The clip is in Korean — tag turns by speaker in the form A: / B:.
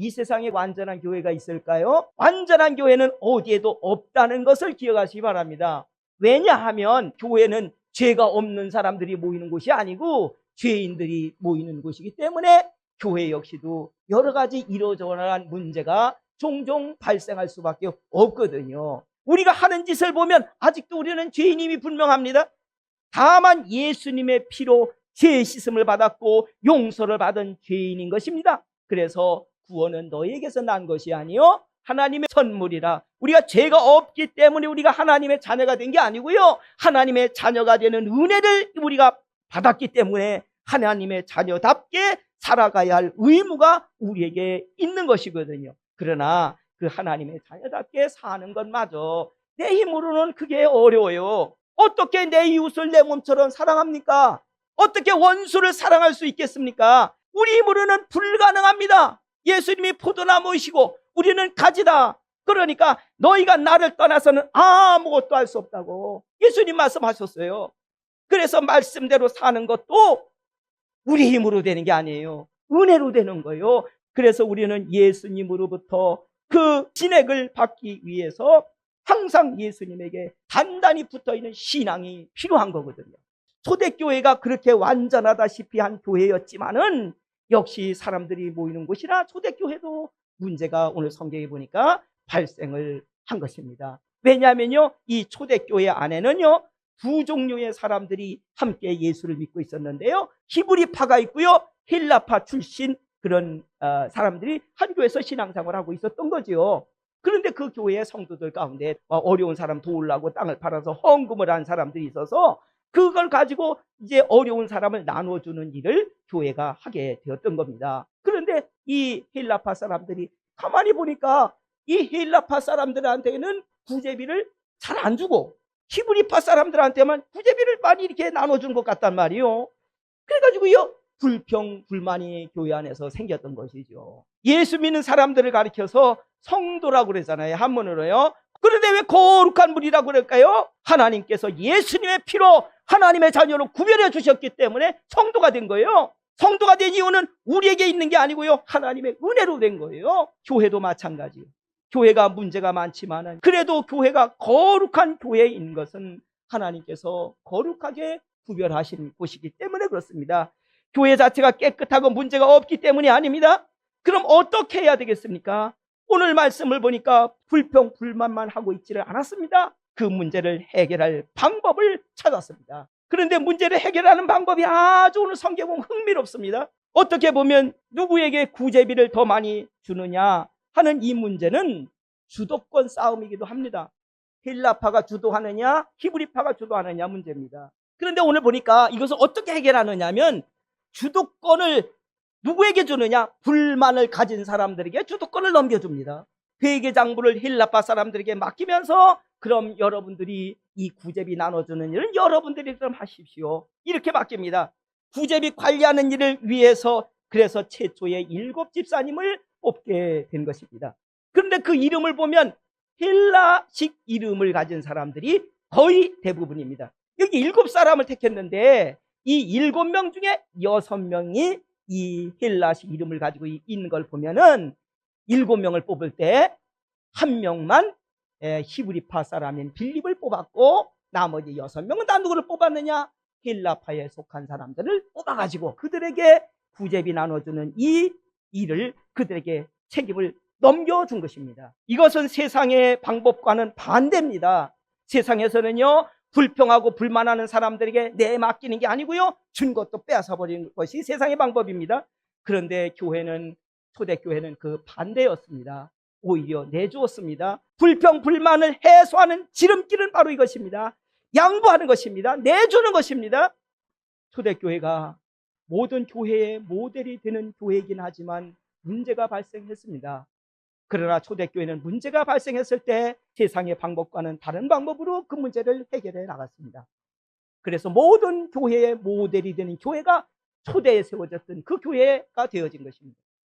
A: 이 세상에 완전한 교회가 있을까요? 완전한 교회는 어디에도 없다는 것을 기억하시기 바랍니다. 왜냐하면 교회는 죄가 없는 사람들이 모이는 곳이 아니고 죄인들이 모이는 곳이기 때문에 교회 역시도 여러 가지 이러저러한 문제가 종종 발생할 수밖에 없거든요. 우리가 하는 짓을 보면 아직도 우리는 죄인임이 분명합니다. 다만 예수님의 피로 죄 씻음을 받았고 용서를 받은 죄인인 것입니다. 그래서 구원은 너희에게서 난 것이 아니요 하나님의 선물이라. 우리가 죄가 없기 때문에 우리가 하나님의 자녀가 된 게 아니고요, 하나님의 자녀가 되는 은혜를 우리가 받았기 때문에 하나님의 자녀답게 살아가야 할 의무가 우리에게 있는 것이거든요. 그러나 그 하나님의 자녀답게 사는 것마저 내 힘으로는 그게 어려워요. 어떻게 내 이웃을 내 몸처럼 사랑합니까? 어떻게 원수를 사랑할 수 있겠습니까? 우리 힘으로는 불가능합니다. 예수님이 포도나무이시고 우리는 가지다. 그러니까 너희가 나를 떠나서는 아무것도 할 수 없다고 예수님 말씀하셨어요. 그래서 말씀대로 사는 것도 우리 힘으로 되는 게 아니에요. 은혜로 되는 거예요. 그래서 우리는 예수님으로부터 그 진액을 받기 위해서 항상 예수님에게 단단히 붙어있는 신앙이 필요한 거거든요. 초대교회가 그렇게 완전하다시피 한 교회였지만은 역시 사람들이 모이는 곳이라 초대교회도 문제가 오늘 성경에 보니까 발생을 한 것입니다. 왜냐하면요, 이 초대교회 안에는요 두 종류의 사람들이 함께 예수를 믿고 있었는데요, 히브리파가 있고요, 헬라파 출신 그런 사람들이 한 교회에서 신앙생활을 하고 있었던 거죠. 그런데 그 교회의 성도들 가운데 어려운 사람 도우려고 땅을 팔아서 헌금을 한 사람들이 있어서 그걸 가지고 이제 어려운 사람을 나눠주는 일을 교회가 하게 되었던 겁니다. 그런데 이 헬라파 사람들이 가만히 보니까 이 헬라파 사람들한테는 구제비를 잘 안 주고 히브리파 사람들한테만 구제비를 많이 이렇게 나눠준 것 같단 말이에요. 그래가지고요 불평 불만이 교회 안에서 생겼던 것이죠. 예수 믿는 사람들을 가리켜서 성도라고 그러잖아요, 한문으로요. 그런데 왜 거룩한 분이라고 그럴까요? 하나님께서 예수님의 피로 하나님의 자녀로 구별해 주셨기 때문에 성도가 된 거예요. 성도가 된 이유는 우리에게 있는 게 아니고요, 하나님의 은혜로 된 거예요. 교회도 마찬가지예요. 교회가 문제가 많지만 그래도 교회가 거룩한 교회인 것은 하나님께서 거룩하게 구별하신 곳이기 때문에 그렇습니다. 교회 자체가 깨끗하고 문제가 없기 때문이 아닙니다. 그럼 어떻게 해야 되겠습니까? 오늘 말씀을 보니까 불평 불만만 하고 있지를 않았습니다. 그 문제를 해결할 방법을 찾았습니다. 그런데 문제를 해결하는 방법이 아주 오늘 성경 보면 흥미롭습니다. 어떻게 보면 누구에게 구제비를 더 많이 주느냐 하는 이 문제는 주도권 싸움이기도 합니다. 헬라파가 주도하느냐 히브리파가 주도하느냐 문제입니다. 그런데 오늘 보니까 이것을 어떻게 해결하느냐 하면 주도권을 누구에게 주느냐? 불만을 가진 사람들에게 주도권을 넘겨줍니다. 회계장부를 헬라파 사람들에게 맡기면서 그럼 여러분들이 이 구제비 나눠주는 일은 여러분들이 그럼 하십시오, 이렇게 맡깁니다. 구제비 관리하는 일을 위해서 그래서 최초의 7 집사님을 뽑게 된 것입니다. 그런데 그 이름을 보면 헬라식 이름을 가진 사람들이 거의 대부분입니다. 여기 7사람을 택했는데 이 7명 중에 6명이 이 헬라식 이름을 가지고 있는 걸 보면은 7명을 뽑을 때 1명만 히브리파 사람인 빌립을 뽑았고 나머지 6명은 다 누구를 뽑았느냐? 헬라파에 속한 사람들을 뽑아가지고 그들에게 구제비 나눠주는 이 일을 그들에게 책임을 넘겨준 것입니다. 이것은 세상의 방법과는 반대입니다. 세상에서는요 불평하고 불만하는 사람들에게 내맡기는 게 아니고요 준 것도 빼앗아버리는 것이 세상의 방법입니다. 그런데 교회는, 초대교회는 그 반대였습니다. 오히려 내주었습니다. 불평 불만을 해소하는 지름길은 바로 이것입니다. 양보하는 것입니다. 내주는 것입니다. 초대교회가 모든 교회의 모델이 되는 교회이긴 하지만 문제가 발생했습니다. 그러나 초대교회는 문제가 발생했을 때 세상의 방법과는 다른 방법으로 그 문제를 해결해 나갔습니다. 그래서 모든 교회의 모델이 되는 교회가 초대에 세워졌던 그 교회가 되어진 것입니다.